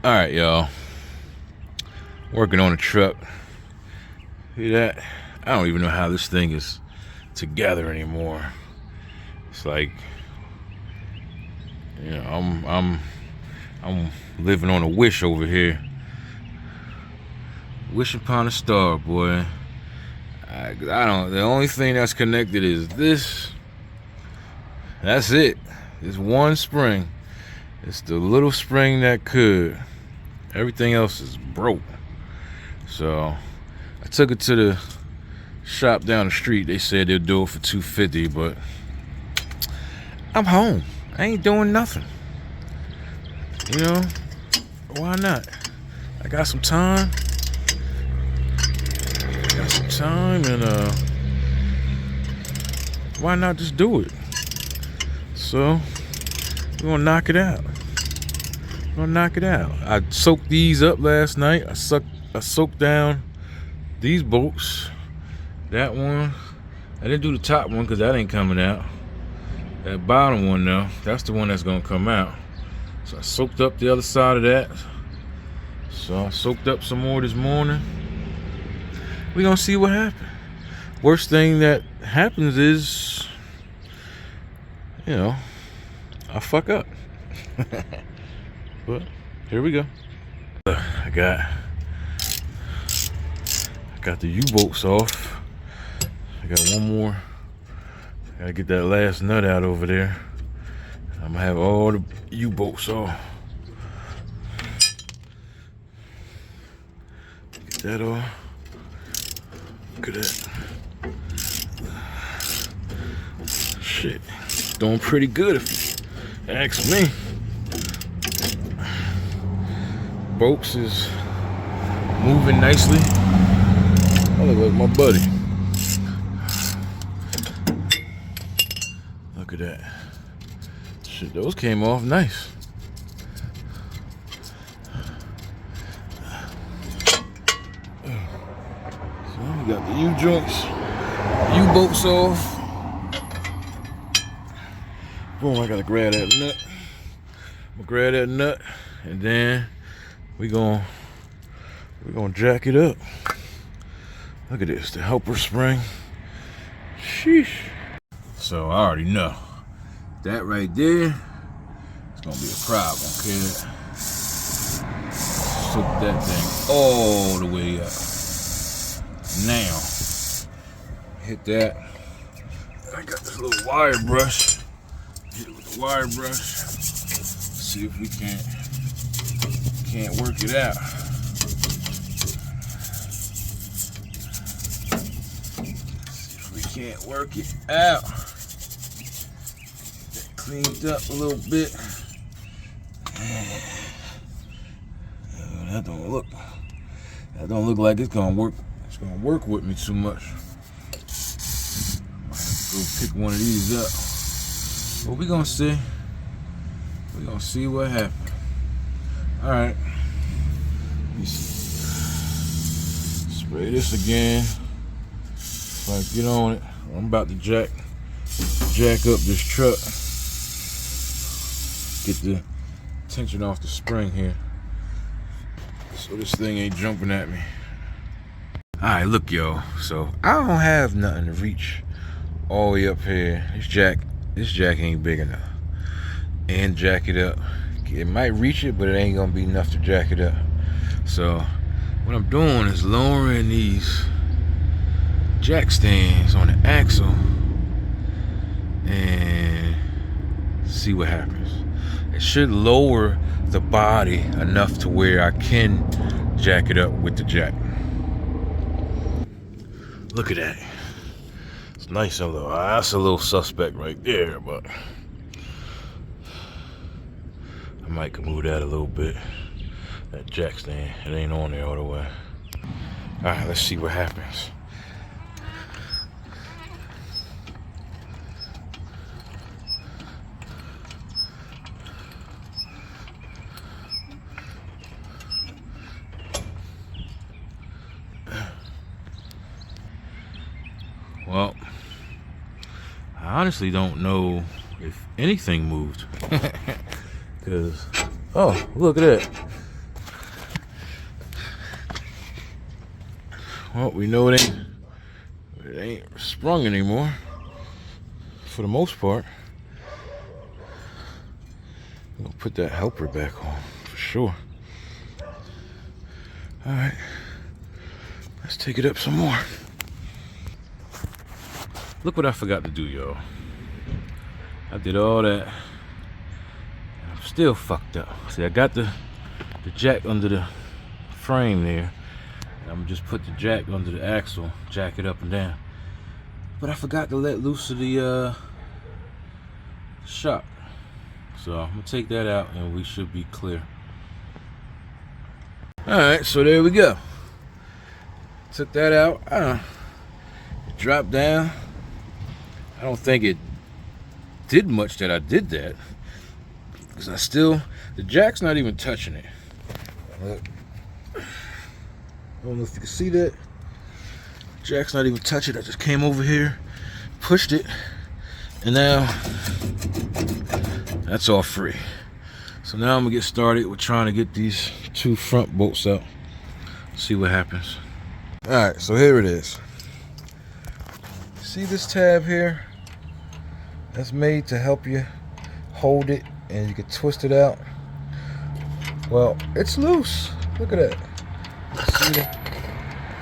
Alright, y'all. Working on a truck. See that? I don't even know how this thing is together anymore. It's like, you know, I'm living on a wish over here. Wish upon a star, boy. I don't. The only thing that's connected is this. That's it. It's one spring. It's the little spring that could. Everything else is broke. So I took it to the shop down the street. They said they'll do it for $250, but I'm home. I ain't doing nothing. You know, why not? I got some time. And why not just do it? So we're gonna knock it out. I soaked these up last night. I soaked down these bolts. That one, I didn't do the top one because that ain't coming out. That bottom one though, that's the one that's gonna come out. So I soaked up the other side of that. So I soaked up some more this morning. We're gonna see what happens. Worst thing that happens is, you know, I fuck up. But here we go. I got the U-bolts off. I got one more. Gotta get that last nut out over there. I'm gonna have all the U-bolts off. Get that off. Look at that. Shit. Doing pretty good if you ask me. Bolts is moving nicely. I look like my buddy. Look at that. Shit, those came off nice. So we got the U-joints, U-bolts off. Boom, I gotta grab that nut. I'm gonna grab that nut and then we're gonna jack it up. Look at this, the helper spring. Sheesh. So I already know that right there is gonna be a problem, kid. Soak that thing all the way up. Now, hit that. I got this little wire brush. Hit it with the wire brush. See if we can't work it out. See if we can't work it out. Get that cleaned up a little bit. That don't look like it's gonna work. It's gonna work with me too much. Might have to go pick one of these up. But we're gonna see. We're gonna see what happens. Alright. Spray this again. So I get on it. I'm about to jack up this truck. Get the tension off the spring here. So this thing ain't jumping at me. Alright, look, yo. So I don't have nothing to reach all the way up here. This jack ain't big enough. And jack it up. It might reach it, but it ain't gonna be enough to jack it up. So what I'm doing is lowering these jack stands on the axle and see what happens. It should lower the body enough to where I can jack it up with the jack. Look at that. It's nice and low. That's a little suspect right there, but I might move that a little bit. That jack stand, it ain't on there all the way. Alright, let's see what happens. Well, I honestly don't know if anything moved. Because, oh, look at that. Well, we know it ain't sprung anymore for the most part. I'm gonna put that helper back on for sure. All right, let's take it up some more. Look what I forgot to do, y'all. I did all that. I'm still fucked up. See, I got the jack under the frame there. I'm gonna just put the jack under the axle, jack it up and down. But I forgot to let loose of the shock. So I'm gonna take that out and we should be clear. Alright, so there we go. Took that out. It dropped down. I don't think it did much that I did that. Because the jack's not even touching it. Look. I don't know if you can see that. Jack's not even touching it. I just came over here, pushed it, and now that's all free. So now I'm gonna get started with trying to get these 2 front bolts out. See what happens. All right, so here it is. See this tab here? That's made to help you hold it and you can twist it out. Well, it's loose. Look at that.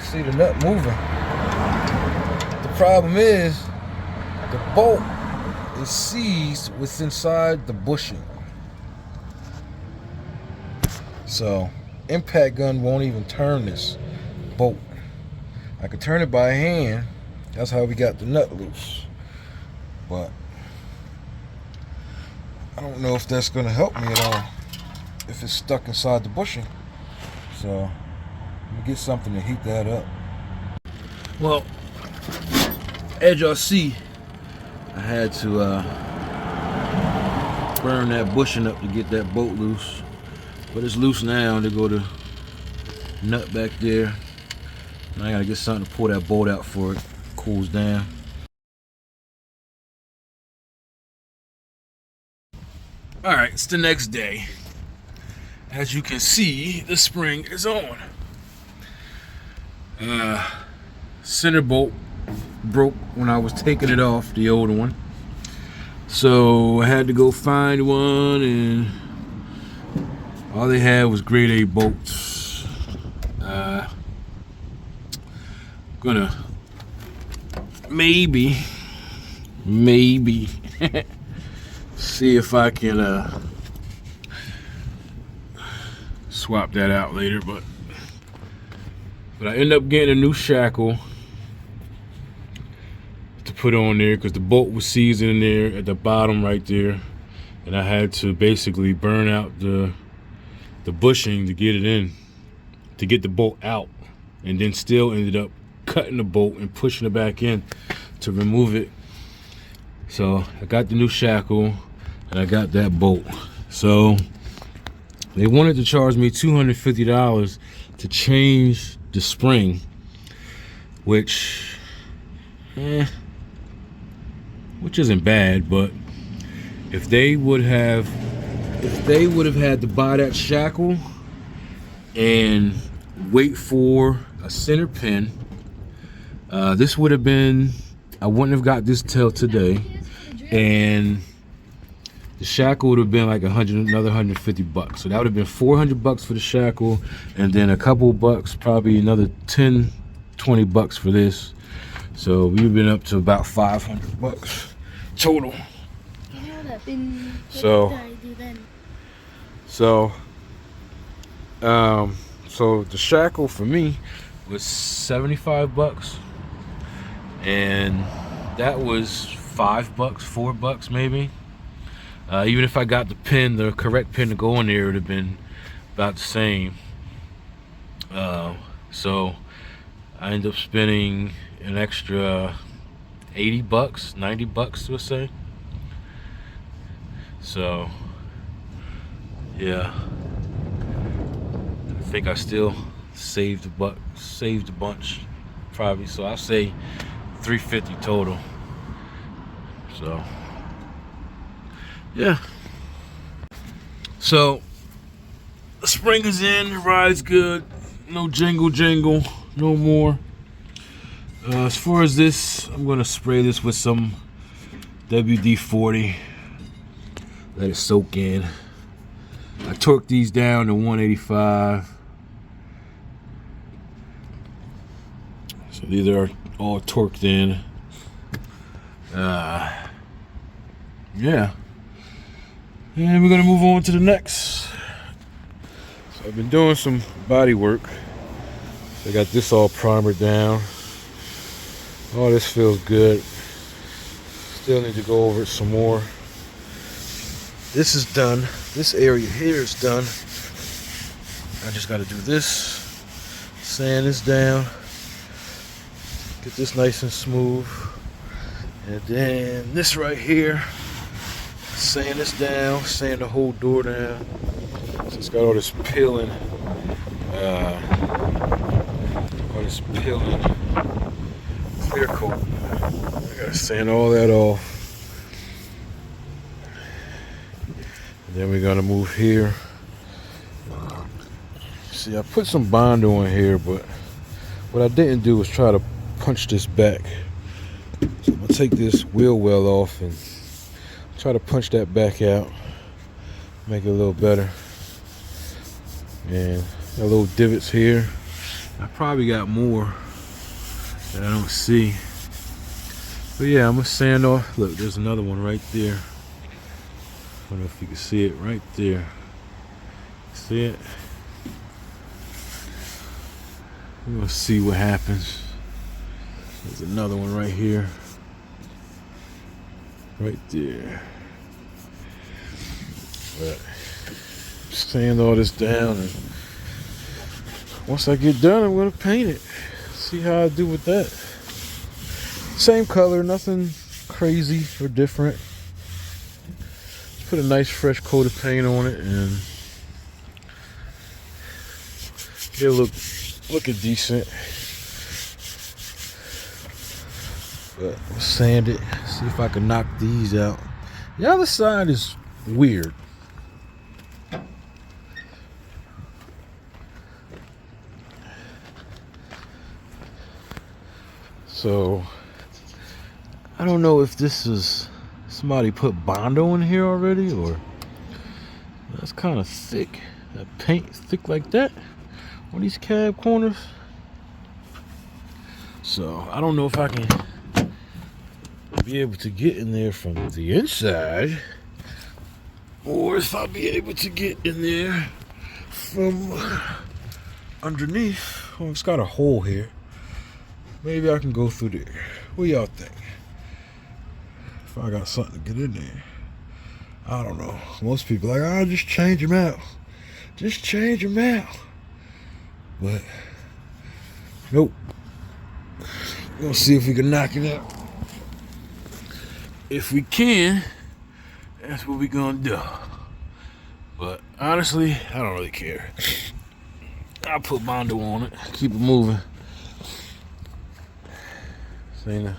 See the nut moving. The problem is the bolt is seized within inside the bushing. So impact gun won't even turn this bolt. I could turn it by hand. That's how we got the nut loose. But I don't know if that's going to help me at all if it's stuck inside the bushing. So let me get something to heat that up. Well, as y'all see, I had to burn that bushing up to get that bolt loose. But it's loose now. They go to nut back there. Now I gotta get something to pull that bolt out before it cools down. Alright, it's the next day. As you can see, the spring is on. Center bolt broke when I was taking it off, the older one. So I had to go find one, and all they had was grade A bolts. Gonna maybe see if I can swap that out later, but I end up getting a new shackle to put on there because the bolt was seized in there at the bottom right there, and I had to basically burn out the bushing to get it in, to get the bolt out, and then still ended up cutting the bolt and pushing it back in to remove it. So I got the new shackle and I got that bolt. So they wanted to charge me $250 to change the spring, which isn't bad, but if they would have had to buy that shackle and wait for a center pin, this would have been, I wouldn't have got this till today, and the shackle would have been like another 150 bucks. So that would have been 400 bucks for the shackle, and then a couple bucks, probably another 10, 20 bucks for this. So we've been up to about 500 bucks total. So the shackle for me was 75 bucks, and that was 5 bucks, 4 bucks maybe. Even if I got the pin, the correct pin to go in there, it would have been about the same. So I ended up spending an extra 80 bucks, 90 bucks, we'll say. So yeah, I think I still saved a bunch probably. So I'll say $350 total. So yeah, so the spring is in, the ride's good, no jingle, no more. As far as this, I'm gonna spray this with some WD-40. Let it soak in. I torqued these down to 185. So these are all torqued in. Yeah. And we're gonna move on to the next. So I've been doing some body work. So I got this all primered down. Oh, this feels good. Still need to go over it some more. This is done. This area here is done. I just got to do this. Sand this down. Get this nice and smooth. And then this right here. Sand this down. Sand the whole door down. So it's got all this peeling. All this peeling. Clear coat. I gotta sand all that off. And then we're gonna move here. See, I put some Bondo in here, but what I didn't do was try to punch this back. So I'm gonna take this wheel well off and try to punch that back out. Make it a little better. And got little divots here. I probably got more that I don't see. But yeah, I'm gonna sand off. Look, there's another one right there. I don't know if you can see it right there. See it? We're gonna see what happens. There's another one right here. Right there. But sand all this down, and once I get done, I'm gonna paint it. See how I do with that. Same color, nothing crazy or different. Just put a nice fresh coat of paint on it, and it'll looking decent. But I'll sand it. See if I can knock these out. The other side is weird. So I don't know if this is somebody put Bondo in here already, or that's kind of thick. That paint thick like that on these cab corners. So I don't know if I can be able to get in there from the inside, or if I'll be able to get in there from underneath. Oh, it's got a hole here. Maybe I can go through there. What y'all think? If I got something to get in there. I don't know. Most people are like, just change them out. Just change them out. But, nope. We're gonna see if we can knock it out. If we can, that's what we're gonna do. But honestly, I don't really care. I'll put Bondo on it. Keep it moving. See now.